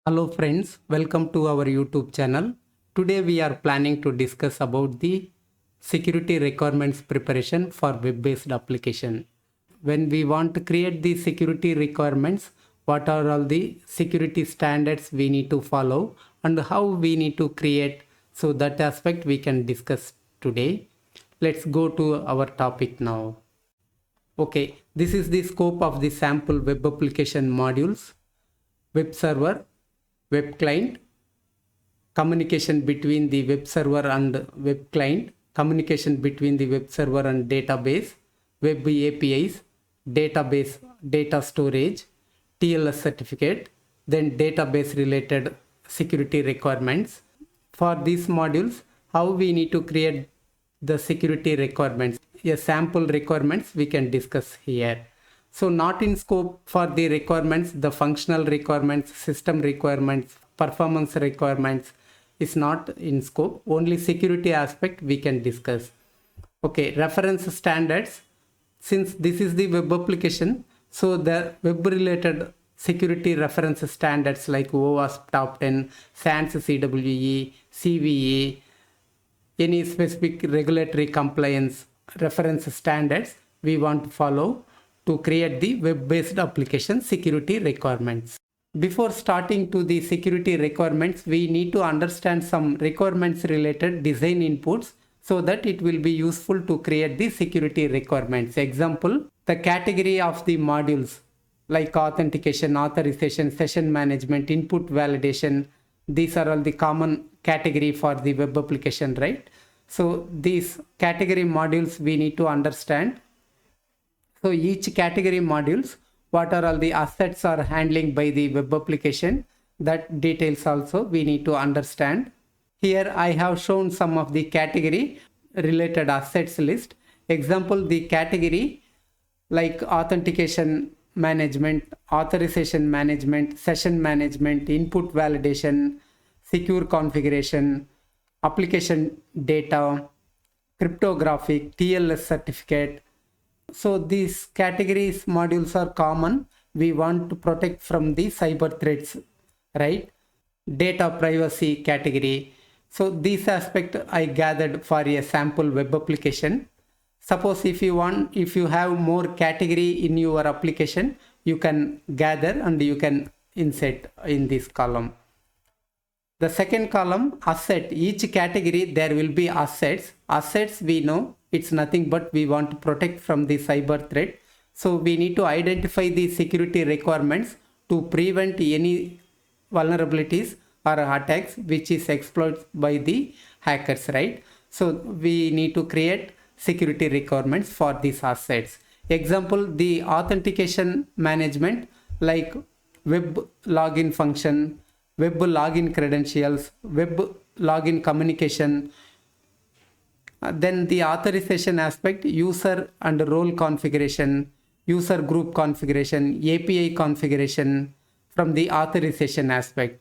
Hello friends, welcome to our YouTube channel. Today we are planning to discuss about the security requirements preparation for web-based application. When we want to create the security requirements, what are all the security standards we need to follow and how we need to create, so that aspect we can discuss today. Let's go to our topic now. Okay, this is the scope of the sample web application modules: web server, web client, communication between the web server and web client, communication between the web server and database, web APIs, database data storage, TLS certificate, then database related security requirements. For these modules, how we need to create the security requirements, a sample requirements we can discuss here. So not in scope for the requirements, the functional requirements, system requirements, performance requirements is not in scope. Only security aspect we can discuss. Okay, reference standards. Since this is the web application, so the web related security reference standards like OWASP Top 10, SANS CWE, CVE, any specific regulatory compliance reference standards we want to follow to create the web-based application security requirements. Before starting to the security requirements, we need to understand some requirements related design inputs so that it will be useful to create the security requirements. Example, the category of the modules like authentication, authorization, session management, input validation. These are all the common category for the web application, right? So these category modules we need to understand. So each category modules, what are all the assets are handling by the web application, that details also we need to understand. Here I have shown some of the category related assets list. Example, the category like authentication management, authorization management, session management, input validation, secure configuration, application data, cryptographic, TLS certificate. So these categories modules are common. We want to protect from the cyber threats, right? Data privacy category. So this aspect I gathered for a sample web application. Suppose if you have more category in your application, you can gather and you can insert in this column. The second column, asset. Each category there will be assets. Assets we know it's nothing but we want to protect from the cyber threat. So we need to identify the security requirements to prevent any vulnerabilities or attacks which is exploited by the hackers, right? So we need to create security requirements for these assets. Example, the authentication management like web login function, web login credentials, web login communication. Then the authorization aspect, user and role configuration, user group configuration, API configuration from the authorization aspect.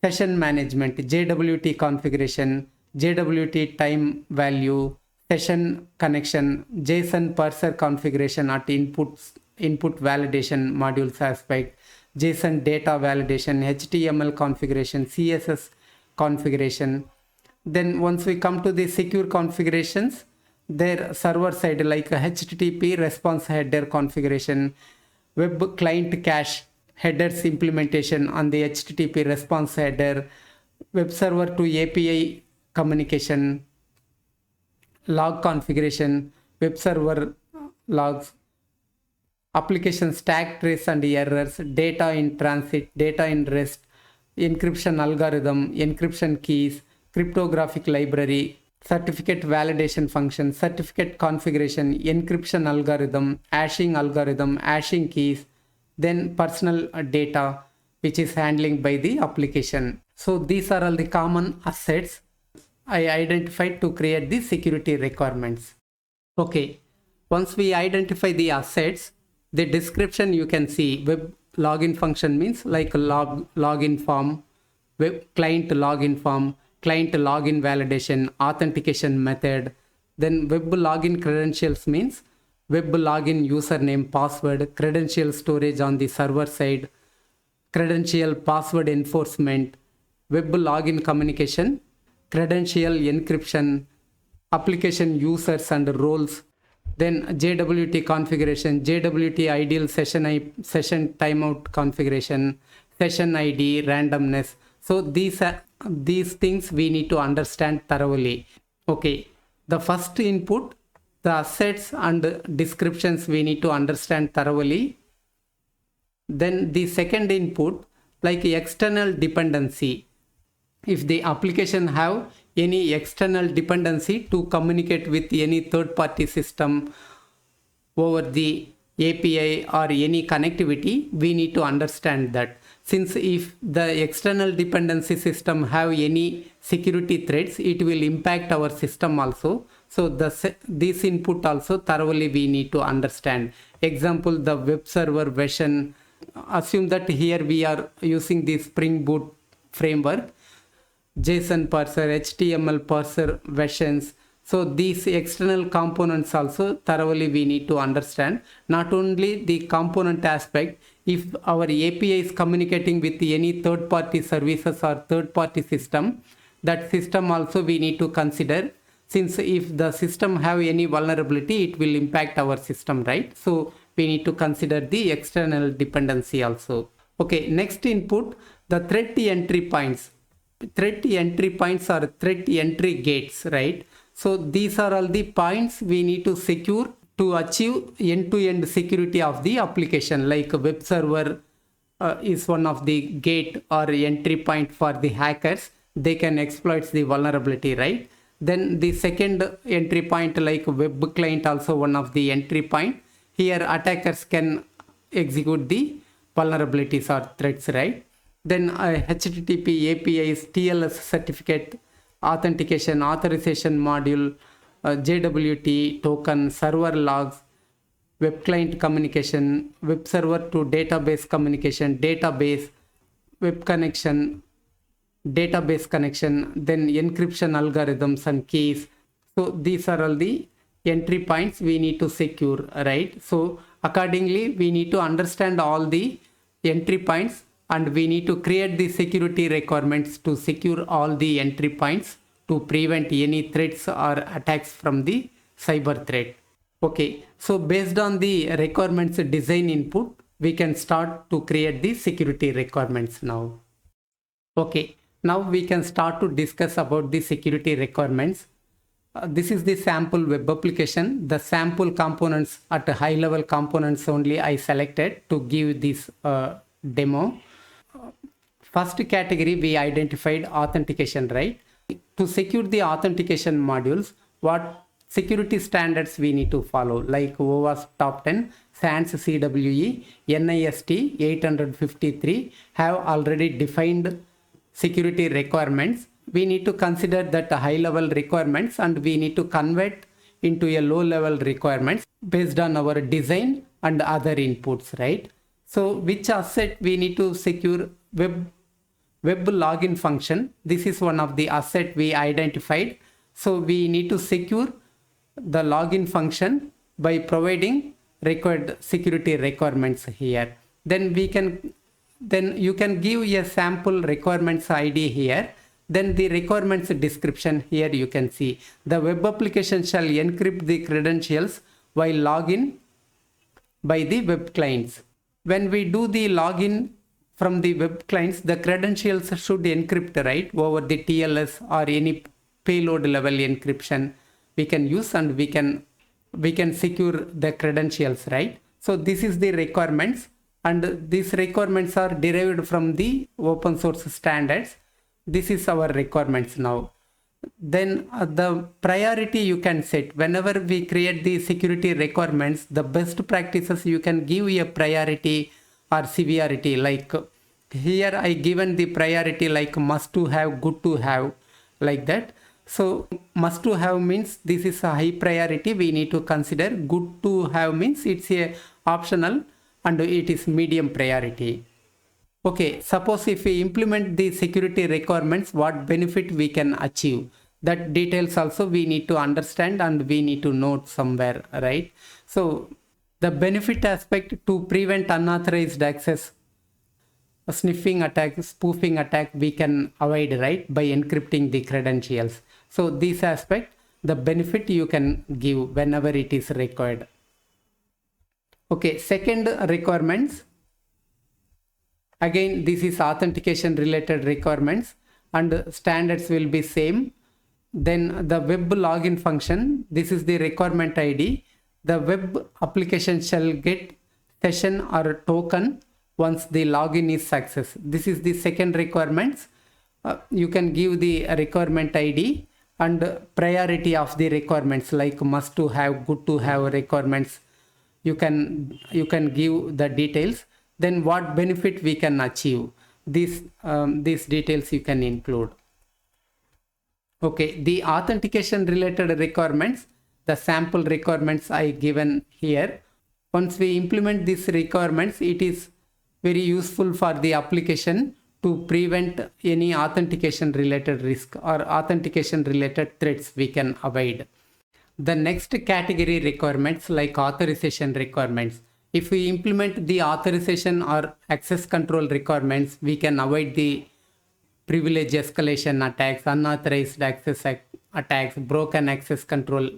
Session management, JWT configuration, JWT time value, session connection, JSON parser configuration at input validation modules aspect, JSON data validation, HTML configuration, CSS configuration. Then once we come to the secure configurations, their server side like HTTP response header configuration, web client cache headers implementation on the HTTP response header, web server to API communication, log configuration, web server logs, application stack trace and errors, data in transit, data in rest, encryption algorithm, encryption keys, cryptographic library, certificate validation function, certificate configuration, encryption algorithm, hashing keys, then personal data which is handling by the application. So these are all the common assets I identified to create the security requirements. Okay, once we identify the assets, the description you can see web login function means like login form, web client login form, client login validation, authentication method. Then web login credentials means web login username, password, credential storage on the server side, credential password enforcement, web login communication, credential encryption, application users and roles, then JWT configuration, JWT ideal session timeout configuration, session ID, randomness. So these things we need to understand thoroughly. Okay, the first input, the assets and descriptions we need to understand thoroughly. Then the second input, like external dependency. If the application have any external dependency to communicate with any third party system over the API or any connectivity, we need to understand that. Since if the external dependency system have any security threats, it will impact our system also. So this input also thoroughly we need to understand. Example, the web server version. Assume that here we are using the Spring Boot framework, JSON parser, HTML parser versions. So these external components also thoroughly we need to understand. Not only the component aspect, if our API is communicating with any third party services or third party system, that system also we need to consider. Since if the system have any vulnerability, it will impact our system, right? So we need to consider the external dependency also. Okay, next input, the threat entry points. Threat entry points are threat entry gates, right? So these are all the points we need to secure to achieve end-to-end security of the application. Like a web server is one of the gate or entry point for the hackers. They can exploit the vulnerability, right? Then the second entry point, like web client, also one of the entry point. Here attackers can execute the vulnerabilities or threats, right? Then HTTP APIs, TLS certificate, authentication, authorization module, JWT token, server logs, web client communication, web server to database communication, database, web connection, database connection, then encryption algorithms and keys. So these are all the entry points we need to secure, right? So accordingly, we need to understand all the entry points and we need to create the security requirements to secure all the entry points to prevent any threats or attacks from the cyber threat. Okay, so based on the requirements design input, we can start to create the security requirements now. Okay, now we can start to discuss about the security requirements. This is the sample web application. The sample components at a high level components only I selected to give this demo. First category we identified authentication, right? To secure the authentication modules, what security standards we need to follow, like OWASP top 10, SANS CWE, NIST 853 have already defined security requirements. We need to consider that high level requirements and we need to convert into a low level requirements based on our design and other inputs, right? So which asset we need to secure? Web login function. This is one of the asset we identified. So we need to secure the login function by providing required security requirements here. Then you can give a sample requirements ID here. Then the requirements description here you can see. The web application shall encrypt the credentials while login by the web clients. When we do the login from the web clients, the credentials should encrypt, right, over the TLS or any payload level encryption we can use, and we can secure the credentials, right? So this is the requirements, and these requirements are derived from the open source standards. This is our requirements now. Then the priority you can set. Whenever we create the security requirements, the best practices you can give a priority or severity. Like here I given the priority like must to have, good to have, like that. So must to have means this is a high priority we need to consider. Good to have means it's a optional and it is medium priority. Okay, suppose if we implement the security requirements, what benefit we can achieve? That details also we need to understand and we need to note somewhere, right? So the benefit aspect, to prevent unauthorized access. sniffing attack, spoofing attack, we can avoid, right, by encrypting the credentials. So this aspect, the benefit you can give whenever it is required. Okay, second requirements. Again, this is authentication related requirements and standards will be same. Then the web login function, this is the requirement ID. The web application shall get session or token once the login is success. This is the second requirements. You can give the requirement ID and priority of the requirements, like must to have, good to have requirements. You can give the details. Then what benefit we can achieve, these details you can include. Okay, the authentication related requirements, the sample requirements I given here. Once we implement these requirements, it is very useful for the application to prevent any authentication related risk or authentication related threats we can avoid. The next category requirements, like authorization requirements. If we implement the authorization or access control requirements, we can avoid the privilege escalation attacks, unauthorized access attacks, broken access control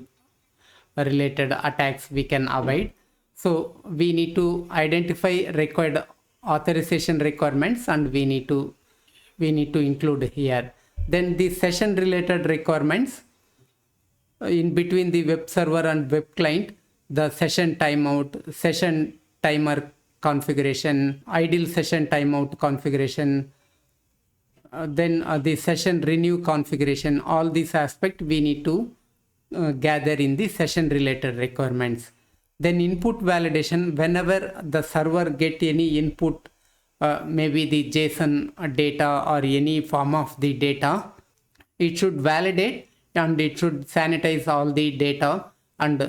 related attacks we can avoid. So we need to identify required authorization requirements and we need to include here. Then the session related requirements, in between the web server and web client, the session timeout, session timer configuration, idle session timeout configuration, then the session renew configuration, all these aspects we need to gather in the session related requirements. Then input validation, whenever the server get any input, maybe the JSON data or any form of the data, it should validate and it should sanitize all the data and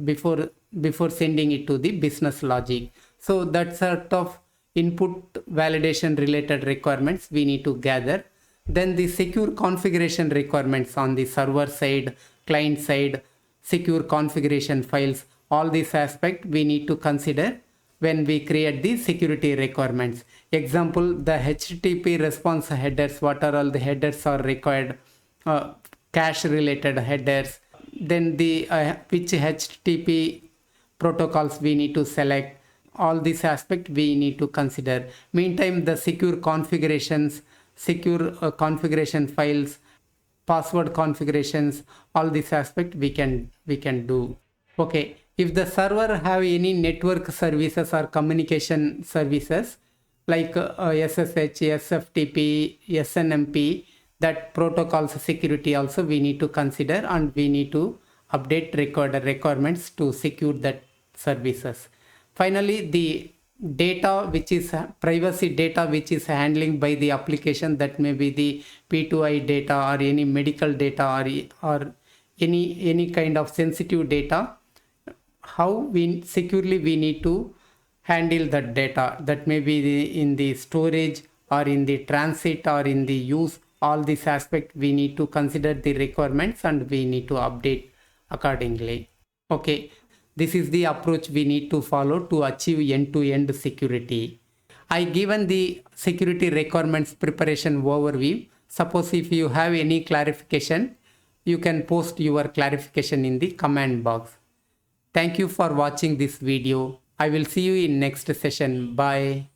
before sending it to the business logic. So that sort of input validation related requirements we need to gather. Then the secure configuration requirements on the server side, client side, secure configuration files, all these aspects we need to consider when we create the security requirements. Example, the HTTP response headers, what are all the headers are required, cache related headers, then the which HTTP protocols we need to select, all these aspects we need to consider. Meantime, the secure configurations, secure configuration files, password configurations, all these aspects we can do. Okay, if the server have any network services or communication services like SSH, SFTP, SNMP, that protocols security also we need to consider and we need to update requirements to secure that services. Finally, the data which is privacy data which is handling by the application, that may be the P2I data or any medical data or any kind of sensitive data, how we securely we need to handle that data, that may be in the storage or in the transit or in the use. All these aspects we need to consider the requirements and we need to update accordingly. Okay, this is the approach we need to follow to achieve end-to-end security. I given the security requirements preparation overview. Suppose if you have any clarification, you can post your clarification in the comment box. Thank you for watching this video. I will see you in next session. Bye.